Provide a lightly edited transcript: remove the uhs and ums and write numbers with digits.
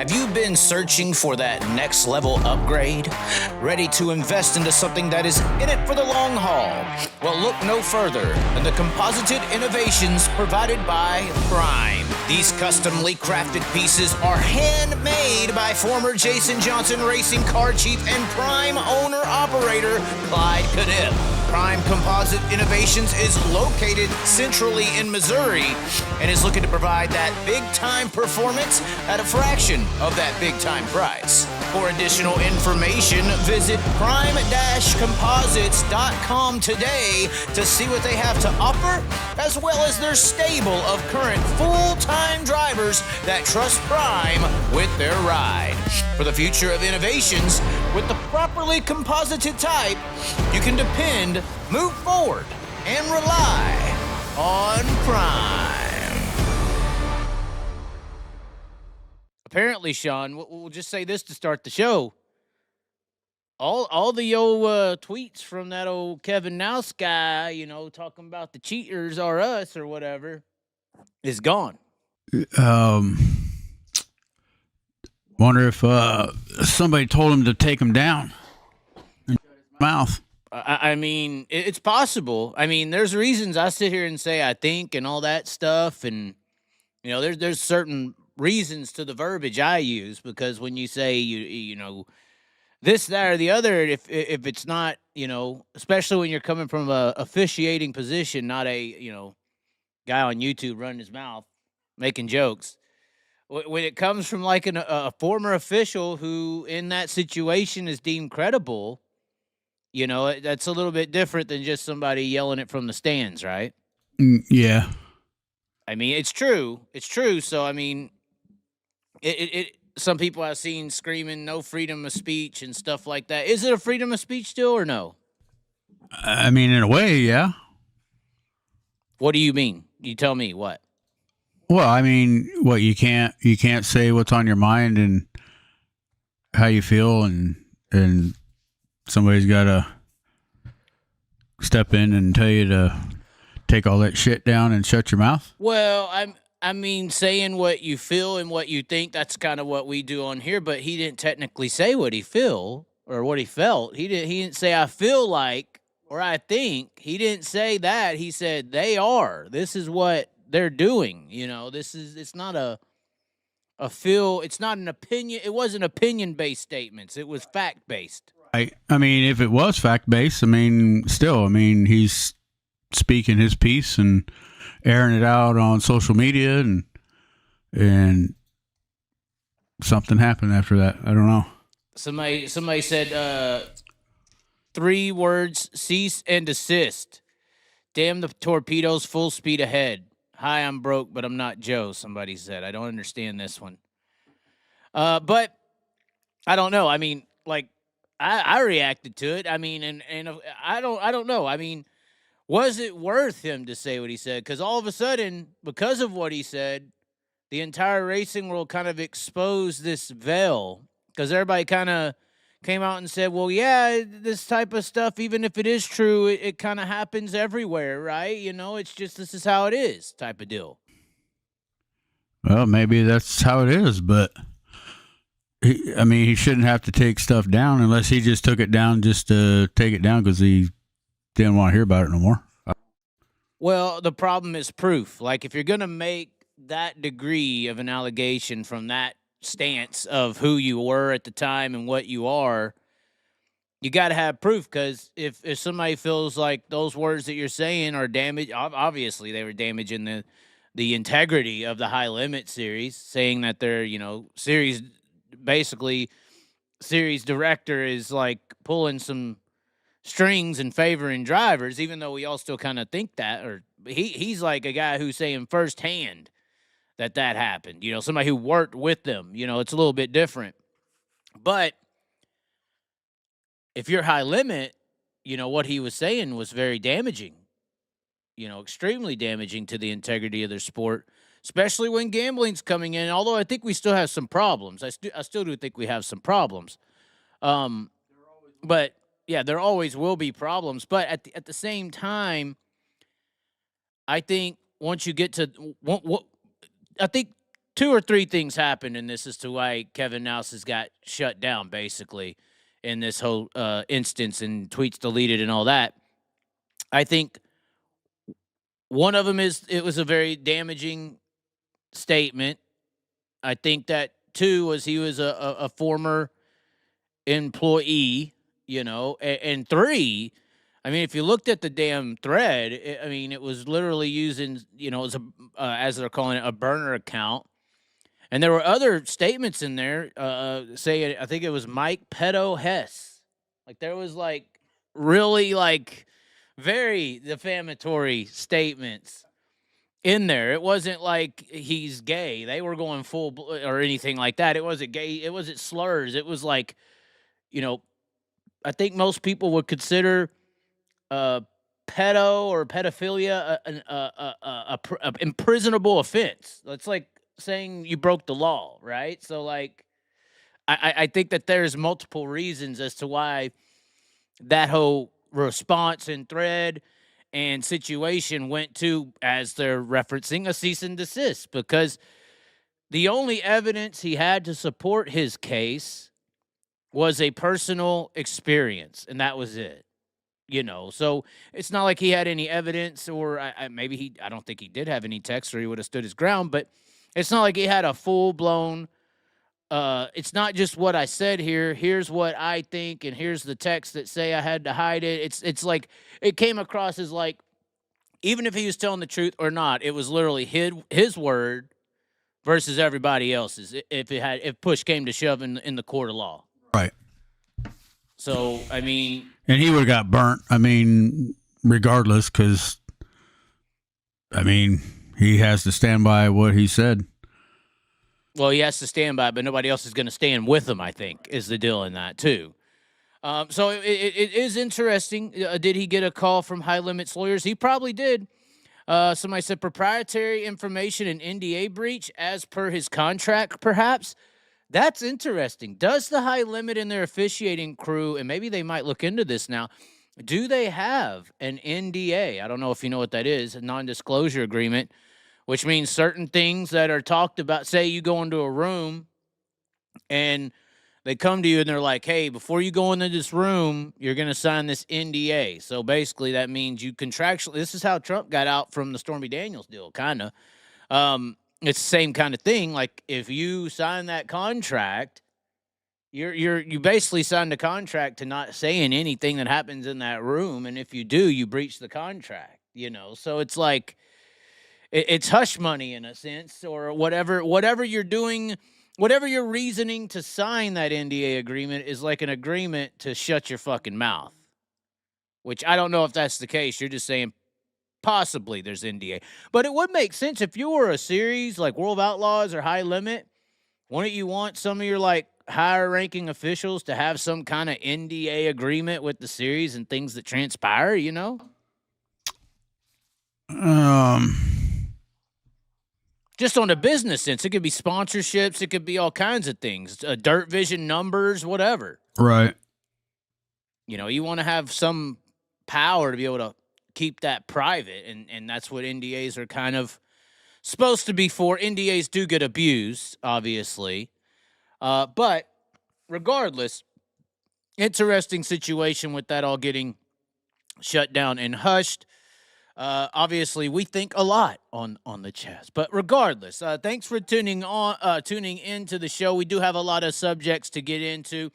Have you been searching for that next level upgrade? Ready to invest into something that is in it for the long haul? Well, look no further than the composited innovations provided by Prime. These customly crafted pieces are handmade by former Jason Johnson Racing car chief and Prime owner-operator Clyde Knipp. Prime Composite Innovations is located centrally in Missouri and is looking to provide that big-time performance at a fraction of that big-time price. For additional information, visit prime-composites.com today to see what they have to offer, as well as their stable of current full-time drivers that trust Prime with their ride. For the future of innovations, with the properly composited type, you can depend, move forward, and rely on Prime. Apparently, Sean, we'll just say this to start the show. All the old tweets from that old Kevin Nouse guy, you know, talking about the cheaters are us or whatever, is gone. Wonder if somebody told him to take him down and shut his mouth. I mean, it's possible. I mean, there's reasons I sit here and say I think and all that stuff, and you know, there's certain reasons to the verbiage I use, because when you say you know this, that, or the other, if it's not, you know, especially when you're coming from a officiating position, not a, you know, guy on YouTube running his mouth making jokes. When it comes from like a former official who in that situation is deemed credible, you know, that's a little bit different than just somebody yelling it from the stands, right? Yeah. I mean, it's true. It's true. So, I mean, some people I've seen screaming no freedom of speech and stuff like that. Is it a freedom of speech still or no? I mean, in a way, yeah. What do you mean? You tell me what. Well, I mean, what you can't say what's on your mind and how you feel, and somebody's got to step in and tell you to take all that shit down and shut your mouth. Well, I mean, saying what you feel and what you think, that's kind of what we do on here, but he didn't technically say what he feel or what he felt. He didn't say I feel like or I think. He didn't say that. He said they are. This is what they're doing. You know, it's not a feel, it's not an opinion. It wasn't opinion-based statements. It was fact-based. I mean, if it was fact-based, I mean, still, I mean, he's speaking his piece and airing it out on social media, and something happened after that. I don't know. Somebody said 3 words: cease and desist. Damn the torpedoes, full speed ahead. Hi, I'm broke, but I'm not Joe, somebody said. I don't understand this one. But I don't know. I mean, like, I reacted to it. I mean, and I don't know. I mean, was it worth him to say what he said? Because all of a sudden, because of what he said, the entire racing world kind of exposed this veil, because everybody kind of came out and said, well, yeah, this type of stuff, even if it is true, it kind of happens everywhere, right? You know, it's just this is how it is type of deal. Well, maybe that's how it is, but he shouldn't have to take stuff down unless he just took it down just to take it down because he didn't want to hear about it no more. Well, the problem is proof. Like, if you're going to make that degree of an allegation from that stance of who you were at the time and what you are, you got to have proof, because if somebody feels like those words that you're saying are damaged, obviously they were damaging the integrity of the High Limit series, saying that they're, you know, series director is like pulling some strings and favoring drivers, even though we all still kind of think that, or he's like a guy who's saying firsthand that happened. You know, somebody who worked with them. You know, it's a little bit different. But if you're High Limit, you know, what he was saying was very damaging. You know, extremely damaging to the integrity of their sport, especially when gambling's coming in. Although I think we still have some problems. I still do think we have some problems. But yeah, there always will be problems. But at the same time, I think once you get to I think 2 or 3 things happened, and this is to why Kevin Nouse has got shut down, basically, in this whole instance, and tweets deleted and all that. I think one of them is it was a very damaging statement. I think that 2 was he was a former employee, and 3, I mean, if you looked at the damn thread, it was literally using, it was as they're calling it, a burner account. And there were other statements in there, saying, I think it was Mike Pedo Hess. Like, there was, like, really, like, very defamatory statements in there. It wasn't like he's gay. They were going full or anything like that. It wasn't gay. It wasn't slurs. It was like, I think most people would consider pedo or pedophilia a imprisonable offense. It's like saying you broke the law, right? So, like, I think that there's multiple reasons as to why that whole response and thread and situation went to, as they're referencing, a cease and desist, because the only evidence he had to support his case was a personal experience, and that was it. So it's not like he had any evidence, or I don't think he did have any text, or he would have stood his ground, but it's not like he had a full-blown, it's not just what I said here, here's what I think, and here's the text that say I had to hide it. It's like, it came across as like, even if he was telling the truth or not, it was literally his word versus everybody else's, if push came to shove in the court of law. Right. So, I mean... And he would have got burnt, regardless, because, he has to stand by what he said. Well, he has to stand by it, but nobody else is going to stand with him, I think, is the deal in that, too. So it is interesting. Did he get a call from High Limit's lawyers? He probably did. Somebody said proprietary information and NDA breach as per his contract, perhaps. That's interesting. Does the High Limit and their officiating crew, and maybe they might look into this now, do they have an NDA? I don't know if you know what that is, a non-disclosure agreement, which means certain things that are talked about. Say you go into a room and they come to you and they're like, hey, before you go into this room, you're going to sign this NDA. So basically that means you contractually, this is how Trump got out from the Stormy Daniels deal, kind of. It's the same kind of thing. Like, if you sign that contract, you basically signed a contract to not saying anything that happens in that room, and if you do, you breach the contract. So it's like it's hush money in a sense, or whatever you're doing, whatever your reasoning to sign that NDA agreement is, like an agreement to shut your fucking mouth. Which I don't know if that's the case. You're just saying, possibly there's NDA. But it would make sense if you were a series like World of Outlaws or High Limit. Wouldn't you want some of your, like, higher ranking officials to have some kind of NDA agreement with the series and things that transpire, Just on a business sense. It could be sponsorships. It could be all kinds of things. Dirt Vision numbers, whatever. Right. You want to have some power to be able to keep that private, and that's what NDAs are kind of supposed to be for. NDAs do get abused, obviously, but regardless, interesting situation with that all getting shut down and hushed. Obviously, we think a lot on the Chaz, but regardless, thanks for tuning into the show. We do have a lot of subjects to get into.